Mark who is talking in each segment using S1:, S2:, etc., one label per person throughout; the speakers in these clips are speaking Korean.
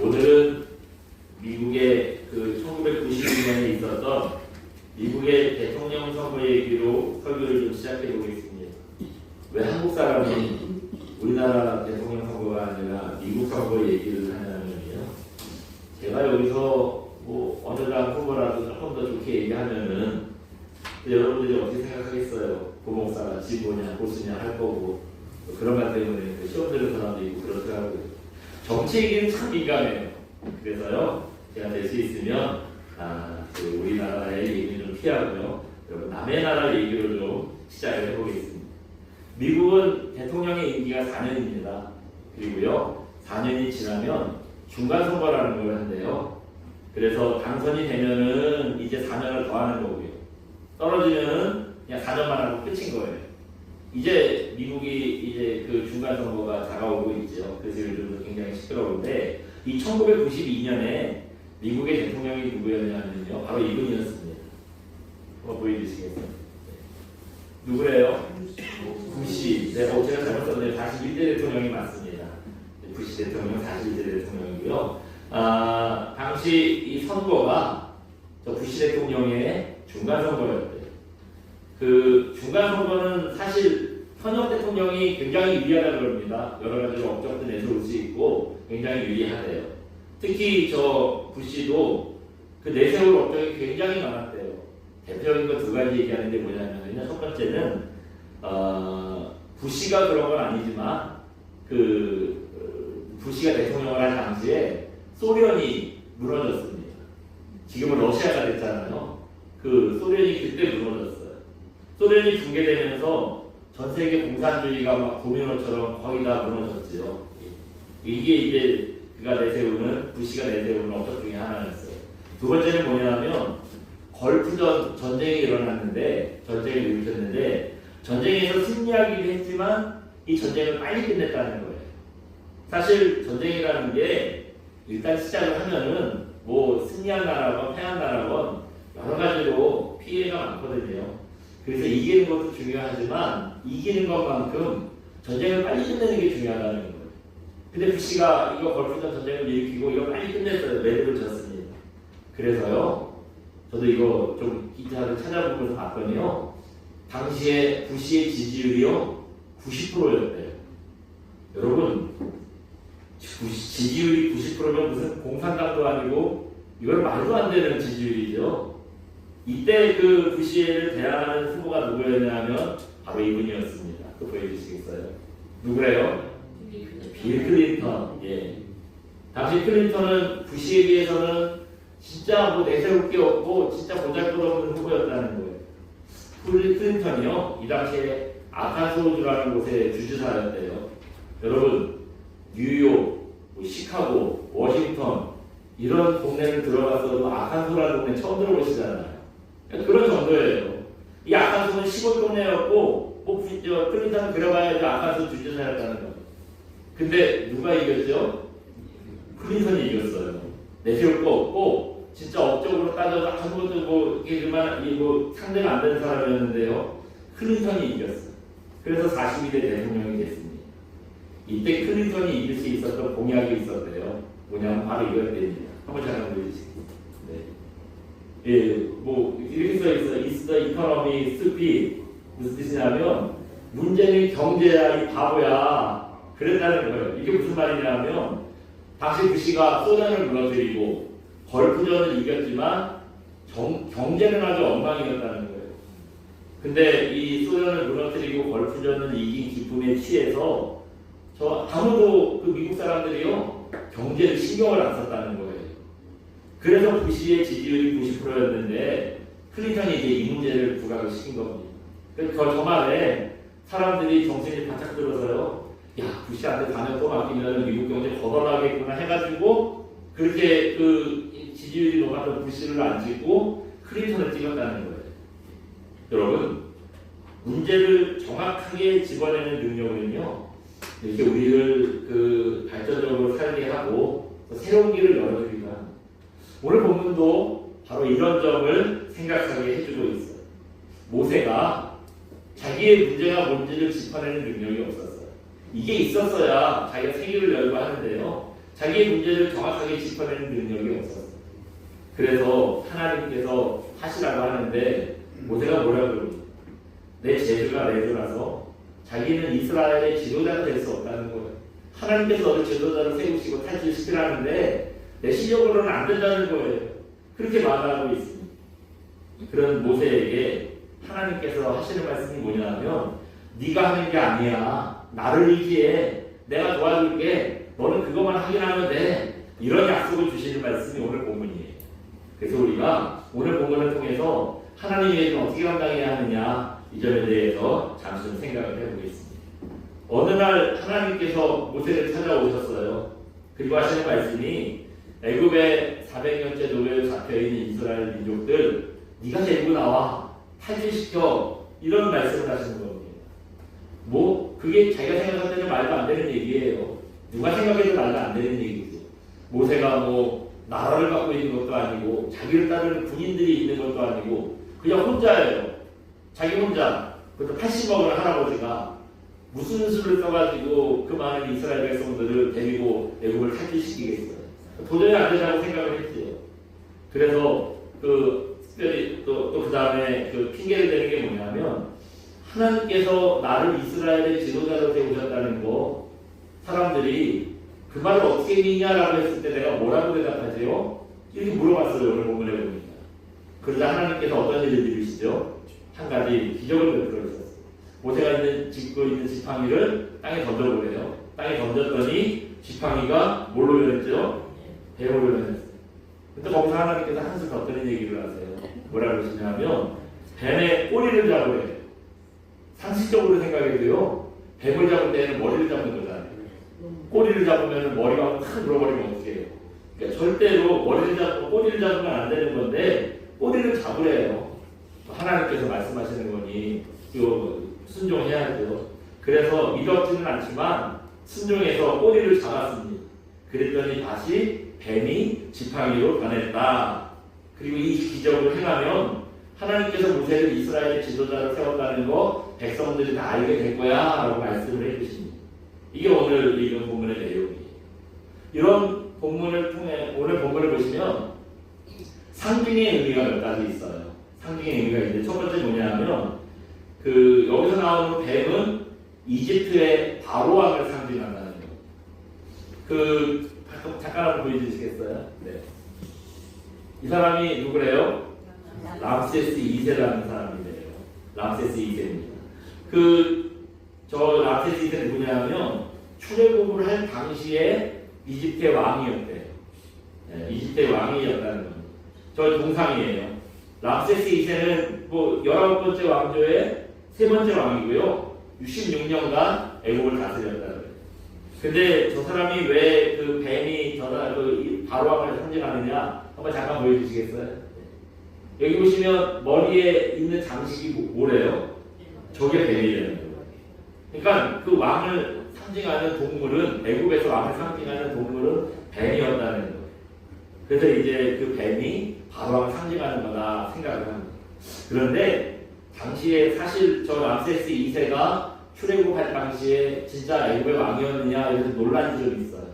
S1: 오늘은 미국의 그 1992년에 있었던 미국의 대통령 선거 얘기로 설교를 좀 시작해 보겠습니다. 왜 한국 사람이 우리나라 대통령 선거가 아니라 미국 선거 얘기를 하냐면요. 제가 여기서 뭐 어느 당 후보라도 조금 더 좋게 얘기하면은 여러분들이 어떻게 생각하겠어요? 고목사가 지보냐 보수냐 할 거고 그런 것 때문에 시험 들은 사람도 있고 그렇더라고요. 정치 얘기는 참 민감해요. 그래서요 제가 될 수 있으면 그 우리나라의 얘기는 좀 피하고요. 여러분 남의 나라 얘기로 좀 시작을 해보겠습니다. 미국은 대통령의 임기가 4년입니다. 그리고요 4년이 지나면 중간선거라는 걸 한대요. 그래서 당선이 되면은 이제 4년을 더 하는 거고요. 떨어지면은 그냥 4년만 하고 끝인 거예요. 이제 미국이 이제 그 중간선거가 다가오고 있죠. 그래서 요즘 굉장히 시끄러운데 이 1992년에 미국의 대통령이 누구였냐면요. 바로 이분이었습니다. 보여주시겠어요? 네. 누구래요? 부시. 네, 제가 잘못 썼네요. 41대 대통령이 맞습니다. 부시 대통령 41대 대통령이고요. 당시 이 선거가 저 부시 대통령의 중간선거였대요. 그 중간선거는 사실 현역 대통령이 굉장히 유리하다고 합니다. 여러 가지로 업적도 내세울 수 있고 굉장히 유리하대요. 특히 저 부시도 그 내세울 업적이 굉장히 많았대요. 대표적인 거 두 가지 얘기하는데 뭐냐면 첫 번째는 부시가 그런 건 아니지만 그 부시가 대통령을 한 당시에 소련이 무너졌습니다. 지금은 러시아가 됐잖아요. 그 소련이 그때 무너졌어요. 소련이 붕괴되면서 전 세계 공산주의가 막 도미노처럼 거의 다 무너졌지요. 이게 이제 그가 내세우는 부시가 내세우는 업적 중에 하나였어요. 두 번째는 뭐냐면 걸프전 전쟁이 일어났는데 전쟁이 일으켰는데 전쟁에서 승리하기도 했지만 이 전쟁을 빨리 끝냈다는 거예요. 사실 전쟁이라는 게 일단 시작을 하면은 뭐 승리한 나라건 패한 나라건 여러 가지로 피해가 많거든요. 그래서 이기는 것도 중요하지만 이기는 것만큼 전쟁을 빨리 끝내는 게 중요하다는 거예요. 근데 부시가 이거 걸프전 전쟁을 일으키고 이거 빨리 끝냈어요. 매듭을 졌습니다. 그래서요 저도 이거 좀 기사를 찾아보면서 봤더니요 당시에 부시의 지지율이요 90%였대요. 여러분 지지율이 90%면 무슨 공산당도 아니고 이건 말도 안 되는 지지율이죠. 이때 그 부시를 대항하는 후보가 누구였냐면 바로 이분이었습니다. 또 보여주시겠어요? 누구래요? 빌 클린턴. 예. 당시 클린턴은 부시에 비해서는 진짜 뭐 내세울 게 없고 진짜 보잘것없는 후보였다는 거예요. 클린턴이요 이 당시에 아칸소주라는 곳의 주지사였대요. 여러분 뉴욕, 뭐 시카고, 워싱턴 이런 동네를 들어가서도 아칸소라는 동네 처음 들어보시잖아요. 그런 정도예요. 이 아칸소는 시골 동네였고 뭐 클린턴은 그래봐야 아칸소 주지사였다는 거예요. 근데 누가 이겼죠? 클린턴이 이겼어요. 내세울 거 없고 진짜 업적으로 따져서 아무것도 뭐 상대가 안 되는 사람이었는데요. 클린턴이 이겼어요. 그래서 42대 대통령이 됐습니다. 이때 클린턴이 이길 수 있었던 공약이 있었대요. 뭐냐면 바로 이거였답니다. 한번 잠깐 보여주시겠습니다. 네. 예, 뭐 이렇게 써 있어요. Is the economy stupid? 무슨 뜻이냐면 문제는 경제야 이 바보야. 그랬다는 거예요. 이게 무슨 말이냐면 당시 부시가 소련을 무너뜨리고 걸프전을 이겼지만 경제는 아주 엉망이었다는 거예요. 근데 이 소련을 무너뜨리고 걸프전을 이긴 기쁨에 취해서 아무도 그 미국 사람들이요 경제를 신경을 안 썼다는 거예요. 그래서 부시의 지지율이 90%였는데 클린턴이 이제 이 문제를 부각을 시킨 겁니다. 그래서 저 말에 사람들이 정신이 바짝 들어서요. 야, 부시한테 4년 또 맡기면 미국 경제 거덜나겠구나 해가지고 그렇게 그 지지율이 높았던 부시를 안 찍고 클린턴을 찍었다는 거예요. 여러분, 문제를 정확하게 집어내는 능력은요, 이렇게 우리를 그 발전적으로 살게 하고 새로운 길을 열어주기도 합니다. 오늘 본문도 바로 이런 점을 생각하게 해주고 있어요. 모세가 자기의 문제가 뭔지를 짚어내는 능력이 없었어요. 이게 있었어야 자기가 세계를 열고 하는데요. 자기의 문제를 정확하게 짚어내는 능력이 없었어요. 그래서 하나님께서 하시라고 하는데 모세가 뭐라고 그러니? 내 재주가 레드라서 자기는 이스라엘의 지도자가 될 수 없다는 거예요. 하나님께서 너를 지도자로 세우시고 탈출시키라는데 내 실력으로는 안 된다는 거예요. 그렇게 말하고 있습니다. 그런 모세에게 하나님께서 하시는 말씀이 뭐냐면 네가 하는 게 아니야. 나를 의지해. 내가 도와줄게. 너는 그것만 확인하면 돼. 이런 약속을 주시는 말씀이 오늘 본문이에요. 그래서 우리가 오늘 본문을 통해서 하나님의 일을 어떻게 감당해야 하느냐 이 점에 대해서 잠시 좀 생각을 해보겠습니다. 어느 날 하나님께서 모세를 찾아오셨어요. 그리고 하시는 말씀이 애굽에 400년째 노예로 잡혀있는 이스라엘 민족들 네가 데리고 나와 탈출시켜 이런 말씀을 하시는 겁니다. 뭐 그게 자기가 생각할 때는 말도 안 되는 얘기예요. 누가 생각해도 말도 안 되는 얘기죠. 모세가 뭐 나라를 갖고 있는 것도 아니고 자기를 따르는 군인들이 있는 것도 아니고 그냥 혼자예요. 자기 혼자. 그것도 80먹은 할아버지가 무슨 수를 써가지고 그 많은 이스라엘 백성들을 데리고 애굽을 탈출시키겠어요. 도저히 안 된다고 생각을 했지요. 그래서 특별히 또 그 다음에 핑계를 대는 게 뭐냐면 하나님께서 나를 이스라엘의 지도자로 세우셨다는 거 사람들이 그 말을 어떻게 믿냐라고 했을 때 내가 뭐라고 대답하지요? 이렇게 물어봤어요. 오늘 본문에 보니까. 그러자 하나님께서 어떤 일을 이루시죠? 한 가지 기적을 베풀어 주셨어요. 모세가 짚고 있는 지팡이를 땅에 던져보래요. 땅에 던졌더니 지팡이가 뭘로 변했죠? 뱀으로 변했어요. 근데 거기서 하나님께서 한술 더 뜨는 얘기를 하세요. 뭐라고 그러시냐면 뱀의 꼬리를 잡으래요. 상식적으로 생각해도요. 뱀을 잡을 때는 머리를 잡는 거잖아요. 꼬리를 잡으면 머리가 확 물어버리면 어떻게 해요? 그러니까 절대로 머리를 잡고 꼬리를 잡으면 안 되는 건데 꼬리를 잡으래요. 하나님께서 말씀하시는 거니 순종해야죠. 그래서 믿었지는 않지만 순종해서 꼬리를 잡았습니다. 그랬더니 다시 뱀이 지팡이로 변했다. 그리고 이 기적을 행하면 하나님께서 모세를 이스라엘의 지도자로 세웠다는 거 백성들이 다 알게 될 거야 라고 말씀을 해주십니다. 이게 오늘 읽은 본문의 내용이에요. 이런 본문을 통해 오늘 본문을 보시면 상징의 의미가 몇 가지 있어요. 상징의 의미가 있는데 첫 번째 뭐냐면 여기서 나오는 뱀은 이집트의 바로 왕을 상징한다는 거예요. 잠깐 한번 보여주시겠어요? 네. 이 사람이 누구래요? 람세스 2세라는 사람이래요. 람세스 2세입니다. 저 람세스 2세는 누구냐면 출애굽을 할 당시에 이집트의 왕이었대요. 네, 이집트의 왕이었다는 겁니다. 저 동상이에요. 람세스 2세는 19번째 왕조의 3번째 왕이고요. 66년간 애굽을 다스렸다는 거예요. 근데 저 사람이 왜 뱀이 바로왕을 상징하느냐 한번 잠깐 보여주시겠어요? 여기 보시면 머리에 있는 장식이 뭐래요? 저게 뱀이라는 거예요. 그러니까 그 왕을 상징하는 동물은 애굽에서 왕을 상징하는 동물은 뱀이었다는 거예요. 그래서 이제 그 뱀이 바로왕을 상징하는 거다 생각을 합니다. 그런데 당시에 사실 저 람세스 2세가 출애굽할 당시에 진짜 애굽의 왕이었느냐 이래서 논란이 좀 있어요.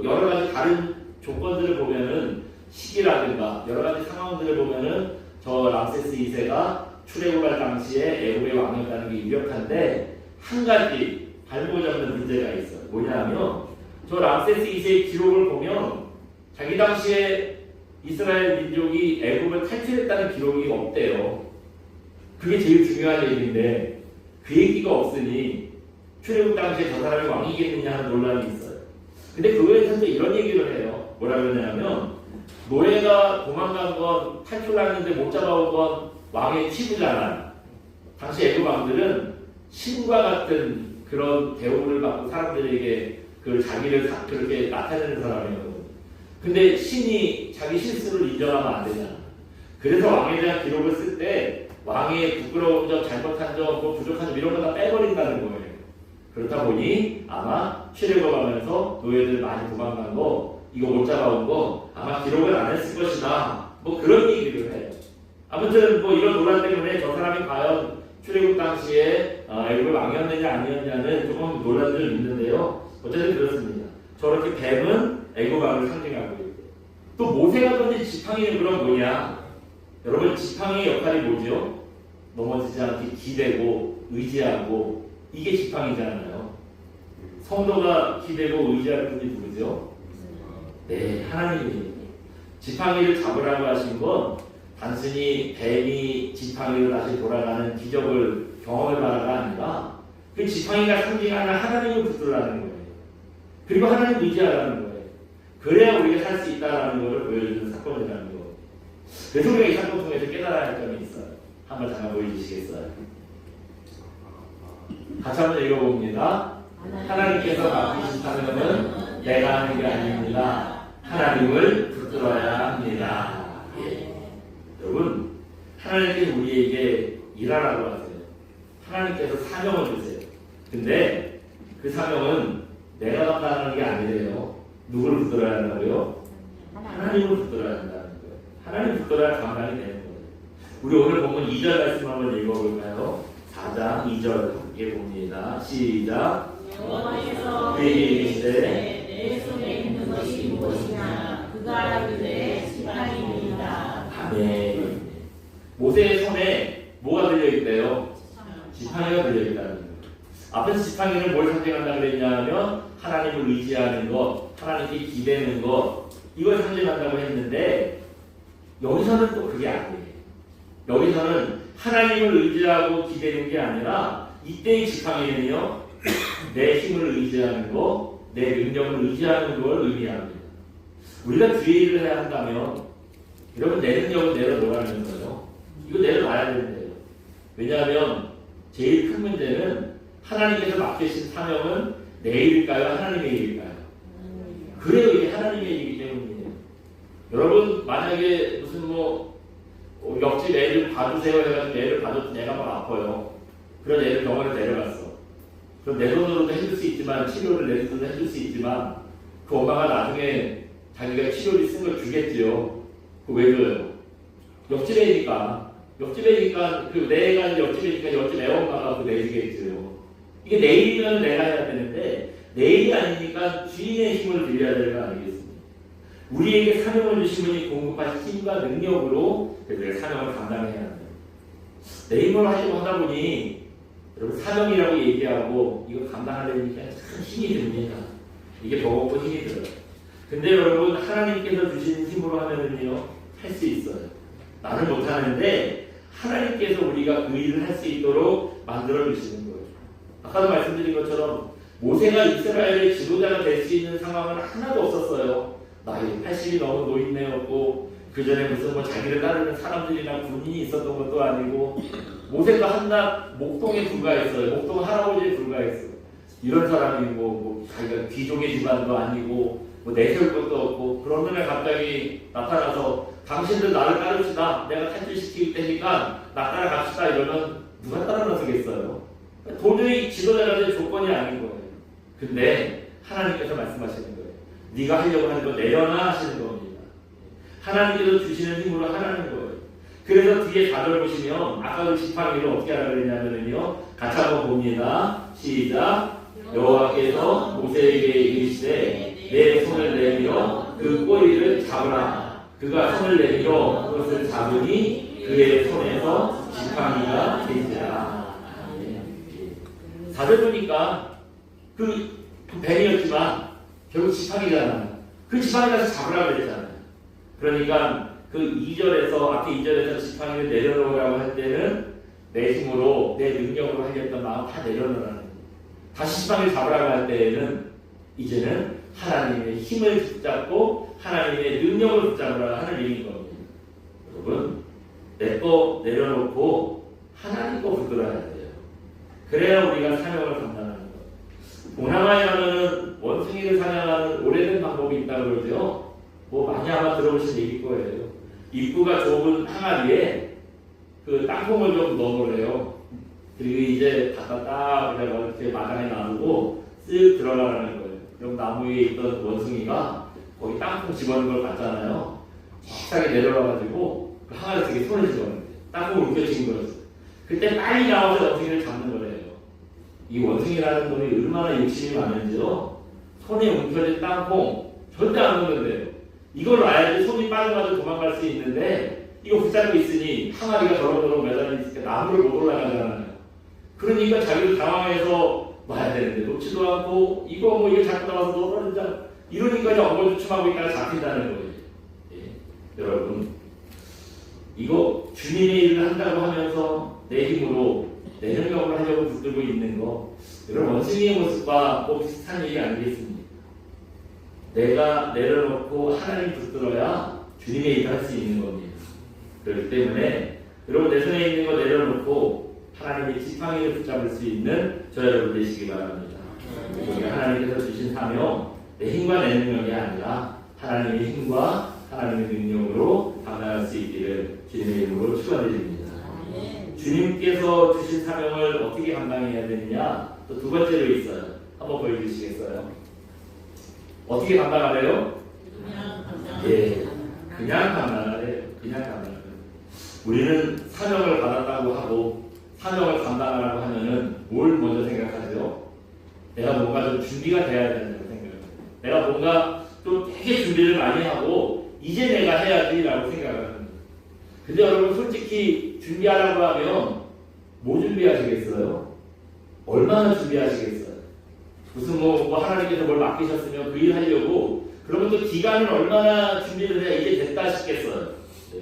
S1: 여러 가지 다른 조건들을 보면은 시기라든가 여러 가지 상황들을 보면은 저 람세스 2세가 출애굽할 당시에 애굽의 왕이었다는 게 유력한데 한 가지 발목 잡는 문제가 있어요. 뭐냐면 저 람세스 2세의 기록을 보면 자기 당시에 이스라엘 민족이 애굽을 탈출했다는 기록이 없대요. 그게 제일 중요한 얘기인데 그 얘기가 없으니 출애굽 당시에 저 사람이 왕이겠느냐 하는 논란이 있어요. 근데 그거에 대해서 이런 얘기를 해요. 뭐라 그러냐면 노예가 도망간 건 탈출했는데 못 잡아온 건 왕의 치부잖아. 당시 애굽 왕들은 신과 같은 그런 대우를 받고 사람들에게 자기를 그렇게 나타내는 사람이거든. 근데 신이 자기 실수를 인정하면 안 되잖아. 그래서 왕에 대한 기록을 쓸 때 왕의 부끄러운 점, 잘못한 점, 부족한 점 이런 거 다 빼버린다는 거예요. 그렇다 보니 아마 출애굽하면서 노예들 많이 도망간 거, 이거 못 잡아온 거 아마 기록을 안 했을 것이다. 그런 얘기를 해요. 아무튼 이런 논란 때문에 저 사람이 과연 출애굽 당시에 애굽의 왕이었느냐 아니었냐는 조금 논란이 좀 있는데요. 어쨌든 그렇습니다. 저렇게 뱀은 애고방을 상징하고 있고, 또 모세가 던진 지팡이는 그럼 뭐냐? 여러분, 지팡이의 역할이 뭐죠? 넘어지지 않게 기대고 의지하고, 이게 지팡이잖아요. 성도가 기대고 의지하는 분이 누구죠? 네, 하나님입니다. 지팡이를 잡으라고 하신 건 단순히 뱀이 지팡이로 다시 돌아가는 기적을 경험해봐라가 아니라 그 지팡이가 상징하는 하나님을 붙들라는 거예요. 그리고 하나님 의지하라는 거예요. 그래야 우리가 살 수 있다는 것을 보여주는 사건이라는 거예요. 그래서 우리가 이 사건 통해서 깨달아야 할 점이 있어요. 한번 잠깐 보여주시겠어요? 같이 한번 읽어봅니다. 하나님께서 맡기신 사명은 내가 하는 게 아닙니다. 하나님을 붙들어야 합니다. 예. 여러분, 하나님께서 우리에게 일하라고 하세요. 하나님께서 사명을 주세요. 근데 그 사명은 내가 감당하는 게 아니래요. 누구를 붙들어야 한다고요? 하나님을 붙들어야 한다는 거예요. 하나님 붙들어야 감당이 되는 거예요. 우리 오늘 본문 2절 말씀 한번 읽어볼까요? 4장 2절 함께 봅니다. 시작.
S2: 여호와께서
S1: 그에게 이르시되
S2: 내 손에 있는 것이 무엇이냐 그가 알기를 지팡이니이다.
S1: 아멘. 모세의 손에 뭐가 들려있대요? 지팡이가 들려있다는 거예요. 앞에서 지팡이는 뭘 상징한다고 그랬냐면 하나님을 의지하는 것, 하나님께 기대는 것, 이걸 상징한다고 했는데 여기서는 또 그게 아니에요. 여기서는 하나님을 의지하고 기대는 게 아니라 이때의 지팡이는요, 내 힘을 의지하는 것, 내 능력을 의지하는 걸 의미합니다. 우리가 뒤에 일을 해야 한다면 여러분 내 능력을 내려놓으라는 거예요. 이거 내려놔야 되는데요. 왜냐하면 제일 큰 문제는 하나님께서 맡기신 사명은 내 일일까요? 하나님의 일일까요? 그래요. 이게 하나님의 일이기 때문이에요. 여러분 만약에 무슨 옆집 애를 봐주세요 해가지고 애를 봐줬더니 애가 막 아파요. 그런 애를 병원에 데려갔어. 그럼 내 돈으로도 해줄 수 있지만 치료를 내 돈으로 해줄 수 있지만 그 엄마가 나중에 자기가 치료를 쓴 걸 주겠지요. 그거 왜 줘요? 옆집 애니까 그 내 애가 옆집이니까 옆집 애 엄마가 그 내주겠지요. 이게 내일이면 내가 해야 되는데 내일이 아니니까 주인의 힘을 빌려야 될 거 아니겠습니까? 우리에게 사명을 주신 분이 공급하신 힘과 능력으로 그 사명을 감당해야 합니다. 내 힘으로 하려고 하다 보니 여러분 사명이라고 얘기하고 이거 감당하려니까 참 힘이 듭니다. 이게 버겁고 힘이 들어요. 근데 여러분 하나님께서 주신 힘으로 하면은요 할 수 있어요. 나는 못하는데 하나님께서 우리가 그 일을 할 수 있도록 만들어 주시는 거예요. 아까도 말씀드린 것처럼 모세가 이스라엘의 지도자가 될 수 있는 상황은 하나도 없었어요. 나이 80이 넘은 노인네였고 그 전에 무슨 자기를 따르는 사람들이나 군인이 있었던 것도 아니고 모세가 한낱 목동에 불과했어요. 목동 할아버지에 불과했어요. 이런 사람이 자기가 귀족의 집안도 아니고 내세울 것도 없고 그런 날 갑자기 나타나서 당신들 나를 따릅시다. 내가 탈출시킬 테니까 나 따라갑시다. 이러면 누가 따라 나서겠어요? 도저히 지도자가 될 조건이 아닌 거예요. 근데 하나님께서 말씀하시는 거예요. 네가 하려고 하는 거 내려놔 하시는 겁니다. 하나님께서 주시는 힘으로 하라는 거예요. 그래서 뒤에 4절 보시면 아까 그 지팡이를 어떻게 하라 그랬냐면요. 같이 한번 봅니다. 시작. 여호와께서 모세에게 이르시되 내 손을 내밀어 그 꼬리를 잡으라. 그가 손을 내밀어 그것을 잡으니 그의 손에서 지팡이가 되리라. 4절 보니까 그 뱀이었지만 결국 지팡이잖아요. 그 지팡이 가서 잡으라고 그랬잖아요. 그러니까 그 2절에서 앞에 2절에서 지팡이를 내려놓으라고 할 때는 내 힘으로 내 능력으로 하겠던 마음 다 내려놓으라는 거예요. 다시 지팡이를 잡으라고 할 때에는 이제는 하나님의 힘을 붙잡고 하나님의 능력을 붙잡으라 하는 얘기인 겁니다. 여러분 내 거 내려놓고 하나님 거 붙들어야 돼요. 그래야 우리가 사명을 감당하는 거예요. 동남아에 가면은 원숭이를 사냥하는 오래된 방법이 있다고 그러죠. 많이 아마 들어보신 얘기일 거예요. 입구가 좁은 항아리에 그 땅콩을 좀 넣어놓으래요. 그리고 이제 딱 이렇게 마당에 놔두고 쓱 들어가라는 거예요. 그럼 나무 위에 있던 원숭이가 거기 땅콩 집어넣은 걸 봤잖아요. 식상에 내려와가지고 그 항아리 되게 손을 집어넣는데 땅콩을 움켜쥐는 거였어요. 그때 빨리 나와서 원숭이를 잡는 거래요. 이 원숭이라는 놈이 얼마나 욕심이 많은지요. 손에 움켜진 땅콩 절대 안 먹는데요. 이걸 놔야지 손이 빠져가지고 도망갈 수 있는데 이거 붙잡고 있으니 항아리가 더러더러 매달려 있으니까 나무를 못 올라가잖아요. 그러니까 자기도 당황해서 놔야 되는데 놓지도 않고 이거 자꾸 나와서 떨어진다. 이러니까 엉거주춤하고 있다가 잡힌다는 거예요. 예. 여러분 이거 주님의 일을 한다고 하면서 내 힘으로 내 능력을 하려고 붙들고 있는 거 여러분 원숭이의 모습과 꼭 비슷한 일이 아니겠습니까? 내가 내려놓고 하나님 붙들어야 주님의 일을 할 수 있는 겁니다. 그렇기 때문에 여러분 내 손에 있는 거 내려놓고 하나님의 지팡이를 붙잡을 수 있는 저 여러분 되시기 바랍니다. 우리 하나님께서 주신 사명 내 힘과 내 능력이 아니라 하나님의 힘과 하나님의 능력으로 감당할 수 있기를 주님의 이름으로 축원드립니다. 주님께서 주신 사명을 어떻게 감당해야 되느냐 또 두 번째로 있어요. 한번 보여주시겠어요? 어떻게 감당하래요? 예, 그냥 감당하래요. 그냥 감당하래요. 우리는 사명을 받았다고 하고 사명을 감당하라고 하면은 뭘 먼저 생각하죠? 내가 뭔가 좀 준비가 돼야 된다고 생각해요. 내가 뭔가 좀 되게 준비를 많이 하고 이제 내가 해야지라고 생각을 합니다. 근데 여러분 솔직히 준비하라고 하면 뭐 준비하시겠어요? 얼마나 준비하시겠어요? 무슨 뭐 하나님께서 뭘 맡기셨으면 그 일 하려고 그러면 또 기간을 얼마나 준비를 해야 이제 됐다 싶겠어요. 네.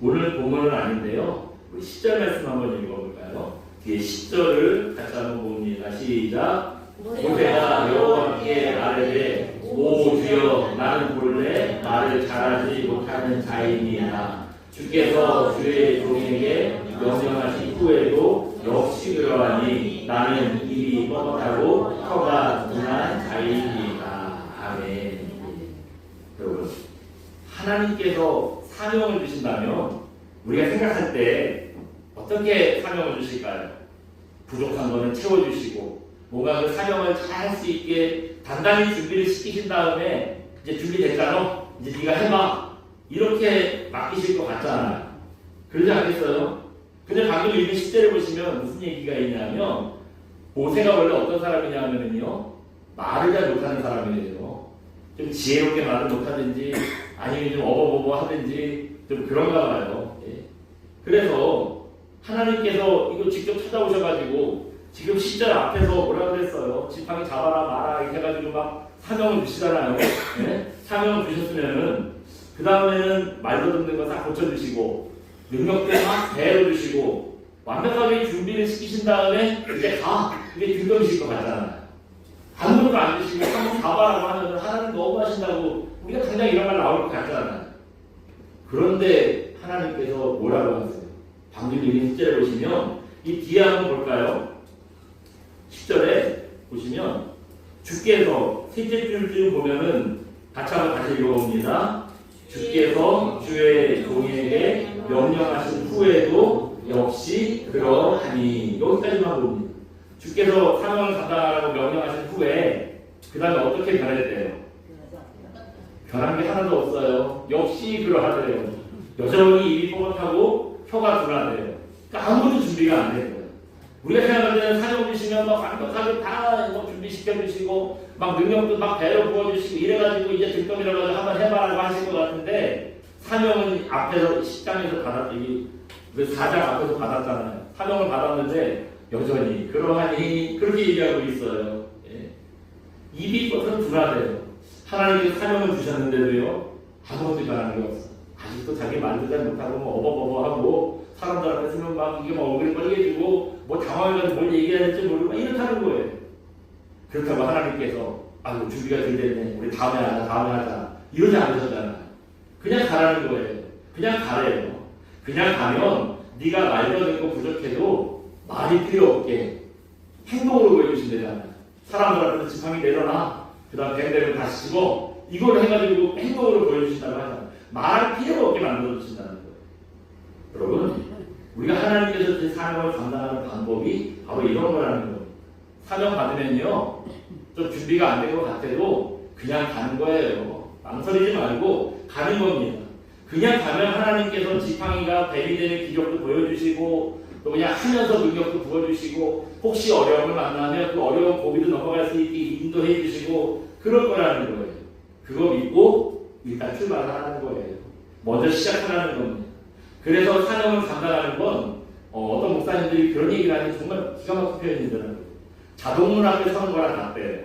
S1: 오늘 본문은 아닌데요. 우리 10절 말씀 한번 읽어볼까요? 뒤에 10절을 같이 한번 봅니다. 시작. 모세가 여호와께 아뢰되 오 주여 나는 본래 말을 잘하지 못하는 자이니이다. 주께서 주의 종에게 명령하신 후에도 역시 그러하니 나는 입이 뻣뻣하고 혀가 둔한 자이니이다. 아멘. 여러분 하나님께서 사명을 주신다면 우리가 생각할 때 어떻게 사명을 주실까요? 부족한 거는 채워주시고 뭔가 그 사명을 잘 할 수 있게 단단히 준비를 시키신 다음에 이제 준비됐잖아 이제 네가 해봐 이렇게 맡기실 것 같잖아요. 그러지 않겠어요? 근데 방금 읽은 10절을 보시면 무슨 얘기가 있냐면 모세가 원래 어떤 사람이냐면요 말을 잘 못하는 사람이에요. 좀 지혜롭게 말을 못하든지 아니면 좀 어버버버 하든지 좀 그런가 봐요. 예. 그래서 하나님께서 이거 직접 찾아오셔가지고 지금 10절 앞에서 뭐라 그랬어요? 지팡이 잡아라 마라 이렇게 해가지고 막 사명을 주시잖아요. 예? 사명을 주셨으면은 그 다음에는 말도 듣는 거 다 고쳐주시고 능력도 막 배워주시고 완벽하게 준비를 시키신 다음에 이제 이게 등덤이실 것 같잖아요. 아무것도 안 주시고 한번 가봐라고 하면 하나님 너무 하신다고 우리가 당장 이런 말 나올 것 같잖아요. 그런데 하나님께서 뭐라고 하세요? 방금 읽은 10절에 보시면 이 뒤에 한번 볼까요? 10절에 보시면 주께서 셋째 줄 보면은 같이 한번 다시 읽어봅니다. 주께서 주의 종에게 명령하신 후에도 역시 그러하니 여기까지만 봅니다. 주께서 사명을 감당하라고 명령하신 후에 그 다음에 어떻게 변했대요? 변한 게 하나도 없어요. 역시 그러하대요. 여전히 입이 뻣뻣하고 혀가 둔하대요. 그러니까 아무도 준비가 안 된 거예요. 우리가 생각할 때는 사명 주시면 막 완벽하게 다 뭐 준비시켜주시고 막 능력도 막 배로 부어주시고 이래가지고 이제 득점이라고 한번 해봐라고 하실 것 같은데 사명은 앞에서 10장에서 받았더니 그 4장 앞에서 받았잖아요. 사명을 받았는데 여전히 그러하니 그렇게 얘기하고 있어요. 예. 입이 뻗어서 둔하대요. 하나님께서 사명을 주셨는데도요 아무것도 변하는 게 없어. 아직도 자기 말도 잘 못하고 뭐 어버버버하고 사람들 앞에 서면 막 이게 막 얼굴이 빨개지고 뭐 당황해가지고 뭘 얘기해야 될지 모르고 막 이렇다는 거예요. 그렇다고 하나님께서 아이고 준비가 덜 됐네 우리 다음에 하자 이러지 않으셨잖아요. 그냥 가라는 거예요. 그냥 가래요. 그냥 가면 네가 말도 듣고 부족해도 말이 필요 없게 행동으로 보여주신대잖아요. 사람들 앞에서 지팡이 내려놔 그 다음 밴드를 다시 치고 이걸 해가지고 행동으로 보여주신다고 하잖아요. 말 필요 없게 만들어주신다는 거예요. 여러분 우리가 하나님께서 제 사명을 감당하는 방법이 바로 이런 거라는 거예요. 사명 받으면요 좀 준비가 안 된 것 같아도 그냥 가는 거예요. 망설이지 말고 가는 겁니다. 그냥 가면 하나님께서 지팡이가 뱀이 되는 기적도 보여주시고 또 그냥 하면서 능력도 부어주시고 혹시 어려움을 만나면 그 어려운 고비도 넘어갈 수 있게 인도해 주시고 그럴 거라는 거예요. 그거 믿고 일단 출발하는 거예요. 먼저 시작하라는 겁니다. 그래서 사명을 감당하는 건 어떤 목사님들이 그런 얘기를 하니 정말 기가 막힌 표현이더라고요. 자동문 앞에 서는 거랑 같대요.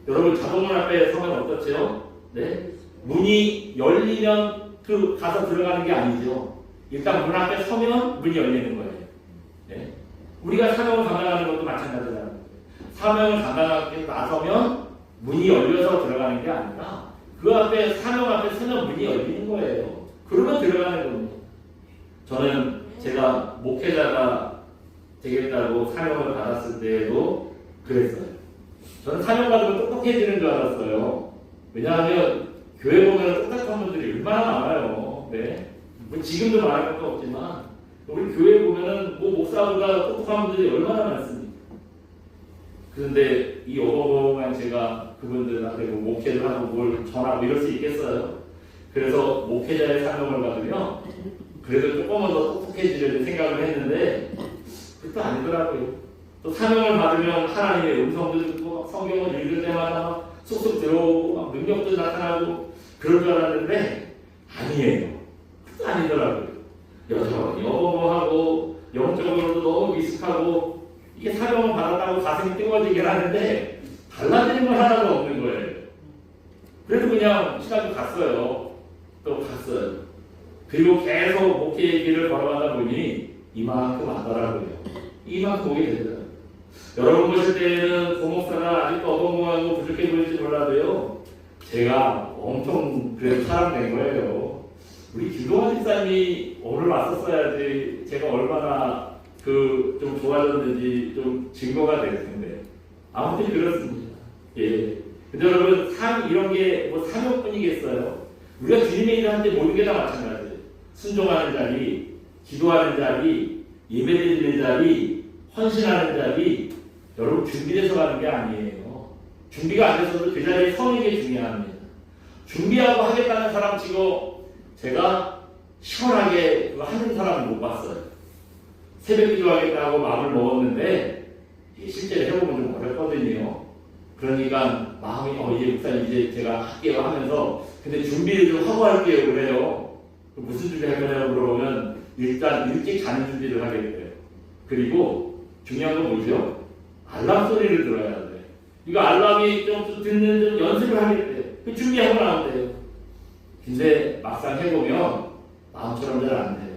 S1: 여러분 자동문 앞에 서면 어떻죠? 네? 문이 열리면 그 가서 들어가는 게 아니죠. 일단 문 앞에 서면 문이 열리는 거예요. 네? 우리가 사명을 감당하는 것도 마찬가지라는 거예요. 사명을 감당하기 나서면 문이 열려서 들어가는 게 아니라 그 앞에 사명 앞에 서면 문이 열리는 거예요. 그러면 들어가는 겁니다. 저는 제가 목회자가 되겠다고 사명을 받았을 때에도 그랬어요. 저는 사명 받으면 똑똑해지는 줄 알았어요. 왜냐하면 교회 보면 똑똑한 분들이 얼마나 많아요. 네? 뭐 지금도 말할 것도 없지만 우리 교회 보면은 뭐 목사보다 똑똑한 분들이 얼마나 많습니까? 그런데 이 어벙벙한 제가 그분들한테 뭐 목회를 하고 뭘 전하고 이럴 수 있겠어요? 그래서 목회자의 사명을 받으면 그래도 조금은 더 똑똑해지려는 생각을 했는데 그것도 아니더라고요. 또 사명을 받으면 하나님의 음성도 듣고 성경을 읽을 때마다 막 쏙쏙 들어오고 막 능력도 나타나고 그럴 줄 알았는데 아니에요. 그것도 아니더라고요. 여전히 어벙벙하고 영적으로도 너무 미숙하고 이게 사명을 받았다고 가슴이 뜨거워지긴 하는데 달라지는 건 하나도 없는 거예요. 그래도 그냥 시간이 갔어요. 또 갔어요. 그리고 계속 목회의 길을 걸어가다 보니 이만큼 하더라고요. 이만큼 오게 되더라고요. 여러분 보실 때는 고목사가 아직도 어벙벙하고 부족해 보일지 몰라도요. 제가 엄청 그래도 사람된 거예요. 우리 김동환 집사님이 오늘 왔었어야지 제가 얼마나 좀 좋아졌는지 좀 증거가 될 텐데. 아무튼 그렇습니다. 예. 근데 여러분, 이런 게 뭐 사명뿐이겠어요? 우리가 주님의 일을 하는데 모든 게 다 마찬가지예요. 순종하는 자리, 기도하는 자리, 예배드리는 자리, 헌신하는 자리, 여러분 준비돼서 가는 게 아니에요. 준비가 안 돼서도 그 자리에 서는 게 중요합니다. 준비하고 하겠다는 사람 치고 제가 시원하게 그거 하는 사람을 못 봤어요. 새벽 기도하겠다고 마음을 먹었는데 실제로 해보면 좀 어렵거든요. 그러니까 마음이 이제 목사님 이제 제가 할게요 하면서 근데 준비를 좀 하고 할게요 그래요. 무슨 준비 할 거냐고 물어보면 일단 일찍 자는 준비를 하겠대요. 그리고 중요한 건 뭐죠? 알람 소리를 들어야 돼. 이거 알람이 좀 듣는 좀 연습을 하겠대요. 그 준비하고 나면 돼요. 근데 막상 해보면 마음처럼 잘 안 돼요.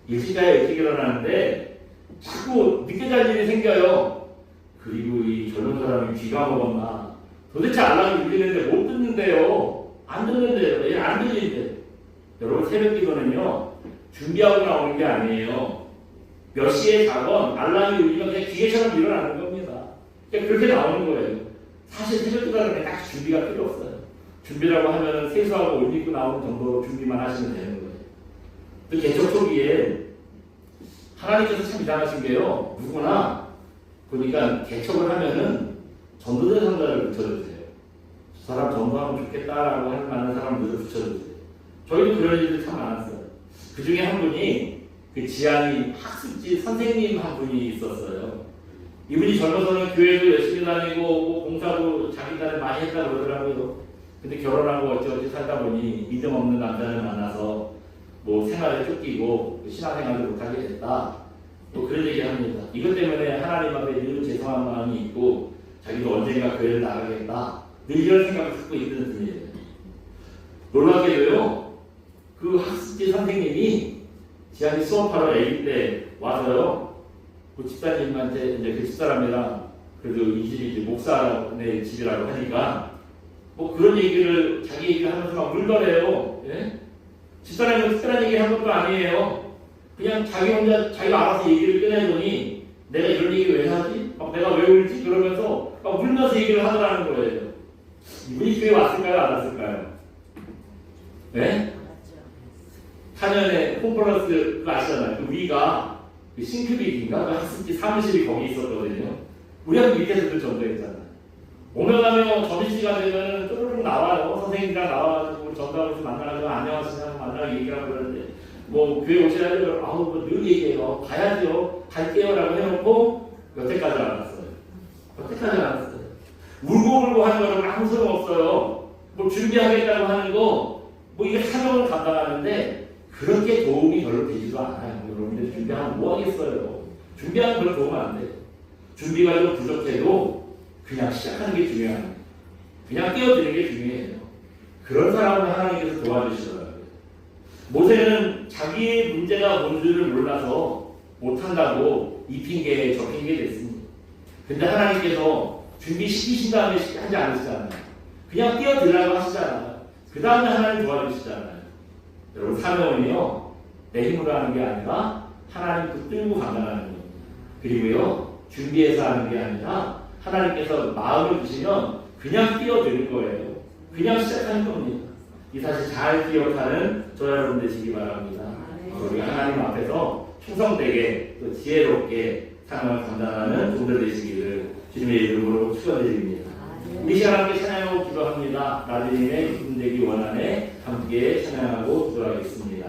S1: 일찍 자야 일찍 일어나는데 자꾸 늦게 잘 일이 생겨요. 그리고 이 젊은 사람이 귀가 먹었나 도대체 알람이 울리는데 못 듣는데요. 안 듣는데요. 얘 안 들리는데. 여러분 새벽 기도는요 준비하고 나오는 게 아니에요. 몇 시에 자건 알람이 울리면 그냥 기계처럼 일어나는 겁니다. 그러니까 그렇게 나오는 거예요. 사실 새벽 기도는 딱 준비가 필요 없어요. 준비라고 하면 세수하고 옷 입고 나오는 정도로 준비만 하시면 되는 거예요. 또 개척 초기에 하나님께서 참 이상하신 게요. 누구나 보니까 개척을 하면은 전도자 상자를 붙여주세요. 저 사람 전도하면 좋겠다라고 할 만한 사람들을 붙여주세요. 저희도 그런 일들이 참 많았어요. 그 중에 한 분이 그 지안이 학습지 선생님 한 분이 있었어요. 이분이 젊어서는 교회도 열심히 다니고 뭐 공사도 자기 딴에 많이 했다 그러더라고요. 근데 결혼하고 어찌어찌 살다 보니 믿음 없는 남자를 만나서 뭐 생활에 쫓기고 신앙생활을 못하게 됐다. 또 그런 얘기 합니다. 이것 때문에 하나님 앞에 늘 죄송한 마음이 있고 자기도 언젠가 교회를 나가겠다. 늘 이런 생각을 갖고 있는 분이에요. 놀랍게도요. 그 학습지 선생님이 지한이 수업하러 아기 때 와서요. 그 집사님한테 이제 그 집사람이랑 그래도 이 집이 이제 목사네 집이라고 하니까 뭐 그런 얘기를 자기 얘기를 하면서 막 울더래요. 예? 집사람이 특별한 얘기를 한 것도 아니에요. 그냥 자기 혼자 자기가 알아서 얘기를 꺼내더니 내가 이런 얘기를 왜 하지? 막 내가 왜 울지? 그러면서 막 울면서 얘기를 하더라는 거예요. 이분이 교회 왔을까요? 안 왔을까요? 네? 4년에 홈플러스 그거 아시잖아요. 그 위가 그 싱크빅인가? 그 학습지 사무실이 거기 있었거든요. 우리 학교 밑에서도 전도했잖아요. 오면 가면 점심시간 되면 쪼르륵 나와요. 선생님이랑 나와가지고 전도하면서 만나가지고 안녕하시냐고 만나고 얘기하고 그러는데 뭐 교회 오셔야 되면 아우 뭐늘 얘기해요. 가야죠. 갈게요라고 해놓고 여태까지 안 왔어요. 여태까지 안 왔어요. 울고 하는 거는 아무 소용 없어요. 뭐 준비하겠다고 하는 거 뭐 이게 사명을 감당하는데 그렇게 도움이 별로 되지도 않아요. 여러분들 준비하면 뭐 하겠어요. 준비하면 별로 도움 안 돼요. 준비가 좀 부족해도 그냥 시작하는 게 중요해요. 그냥 뛰어드는 게 중요해요. 그런 사람을 하나님께서 도와주시더라고요. 모세는 자기의 문제가 뭔지를 몰라서 못한다고 이 핑계 저 핑계 됐습니다. 근데 하나님께서 준비 시키신 다음에 하지 않으시잖아요. 그냥 뛰어들라고 하시잖아요. 그 다음에 하나님 도와주시잖아요. 여러분 사명은요 내 힘으로 하는 게 아니라 하나님 붙들고 감당하는 거예요. 그리고요 준비해서 하는 게 아니라 하나님께서 마음을 주시면 그냥 뛰어드는 거예요. 그냥 시작하는 겁니다. 이 사실 잘 기억하는 저 여러분 되시기 바랍니다. 우리가 하나님 앞에서 충성되게 또 지혜롭게 사명을 감당하는 종들 되시기를 주님의 이름으로 축원드립니다. 우리 시간 함께 찬양하고 기도합니다. 나주님의 기쁨 되기 원하네 함께 찬양하고 기도하겠습니다.